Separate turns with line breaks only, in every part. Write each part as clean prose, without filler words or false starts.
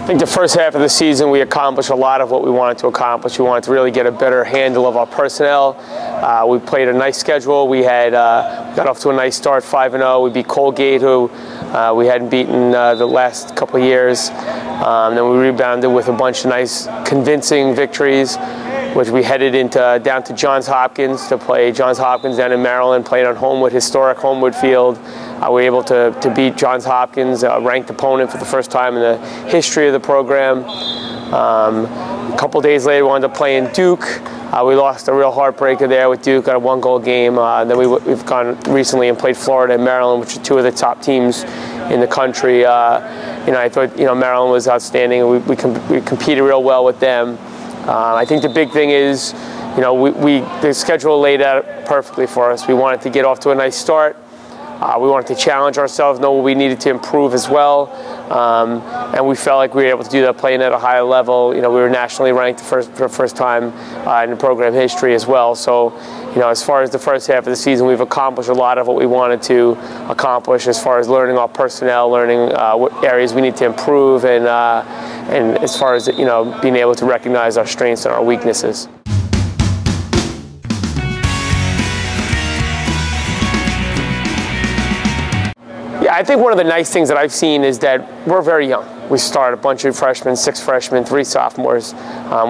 think the first half of the season we accomplished a lot of what we wanted to accomplish. We wanted to really get a better handle of our personnel. We played a nice schedule. We got off to a nice start, 5-0. We beat Colgate, who we hadn't beaten the last couple of years. Then we rebounded with a bunch of nice, convincing victories, which we headed down to Johns Hopkins to play Johns Hopkins down in Maryland, played on Homewood, historic Homewood field. We were able to beat Johns Hopkins, a ranked opponent for the first time in the history of the program. A couple days later, we wound up playing Duke. We lost a real heartbreaker there with Duke on a one-goal game. Then we've gone recently and played Florida and Maryland, which are two of the top teams in the country. I thought Maryland was outstanding. We competed real well with them. I think the big thing is, the schedule laid out perfectly for us. We wanted to get off to a nice start. We wanted to challenge ourselves, know what we needed to improve as well, and we felt like we were able to do that playing at a higher level. We were nationally ranked for the first time in the program history as well. So, as far as the first half of the season, we've accomplished a lot of what we wanted to accomplish as far as learning our personnel, learning what areas we need to improve, and as far as being able to recognize our strengths and our weaknesses. I think one of the nice things that I've seen is that we're very young. We started a bunch of freshmen, 6 freshmen, 3 sophomores.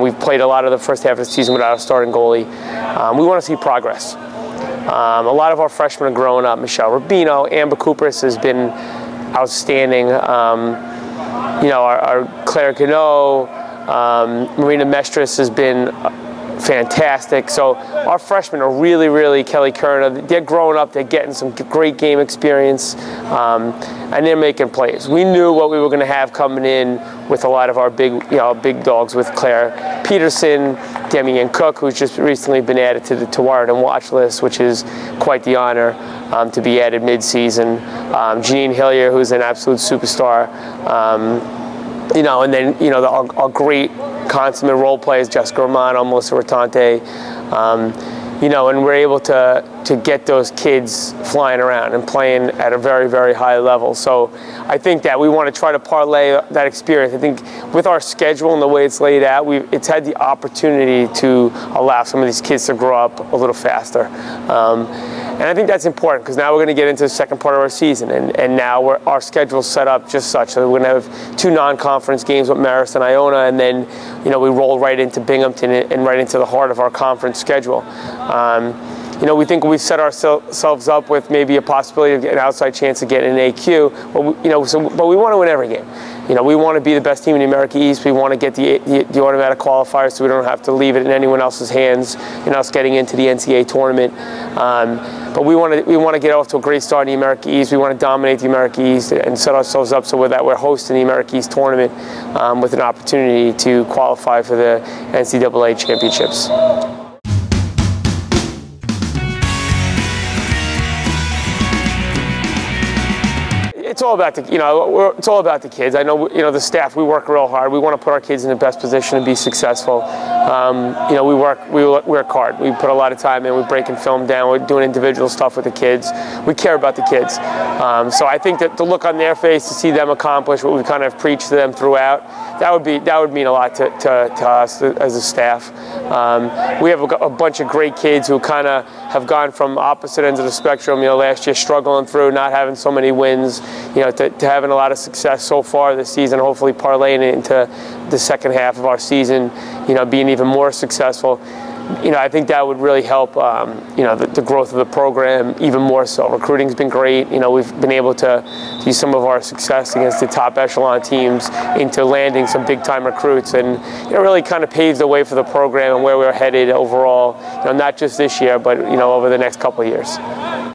We've played a lot of the first half of the season without a starting goalie. We want to see progress. A lot of our freshmen are growing up. Michelle Rubino, Amber Kupris has been outstanding. Our Claire Gano, Marina Mestris has been fantastic. So our freshmen are really, Kelly Kerner, they're growing up, they're getting some great game experience, and they're making plays. We knew what we were going to have coming in with a lot of our big dogs, with Claire Peterson, Demi Ann Cook, who's just recently been added to the Tewaaraton watch list, which is quite the honor to be added mid-season. Janine Hillier, who's an absolute superstar. And then our great consummate role players, Jessica Romano, Melissa Rotante, and we're able to get those kids flying around and playing at a very high level. So I think that we want to try to parlay that experience. I think with our schedule and the way it's laid out, it's had the opportunity to allow some of these kids to grow up a little faster. And I think that's important because now we're going to get into the second part of our season, and now our schedule's set up just such that we're going to have 2 non-conference games with Marist and Iona, and then we roll right into Binghamton and right into the heart of our conference schedule. We think we've set ourselves up with maybe a possibility of an outside chance of getting an AQ, but we want to win every game. We want to be the best team in the America East. We want to get the automatic qualifier so we don't have to leave it in anyone else's hands in us getting into the NCAA tournament. But we want to get off to a great start in the America East. We want to dominate the America East and set ourselves up so we're hosting the America East tournament with an opportunity to qualify for the NCAA championships. It's all about it's all about the kids. I know the staff. We work real hard. We want to put our kids in the best position to be successful. We work hard. We put a lot of time in. We're breaking film down. We're doing individual stuff with the kids. We care about the kids. So I think that the look on their face to see them accomplish what we kind of preached to them throughout, that would mean a lot to us as a staff. We have a bunch of great kids who kind of have gone from opposite ends of the spectrum. Last year struggling through, not having so many wins. To having a lot of success so far this season, hopefully parlaying it into the second half of our season, being even more successful. I think that would really help, the growth of the program even more so. Recruiting's been great. We've been able to use some of our success against the top echelon teams into landing some big-time recruits, and it really kind of paves the way for the program and where we're headed overall. Not just this year, but over the next couple of years.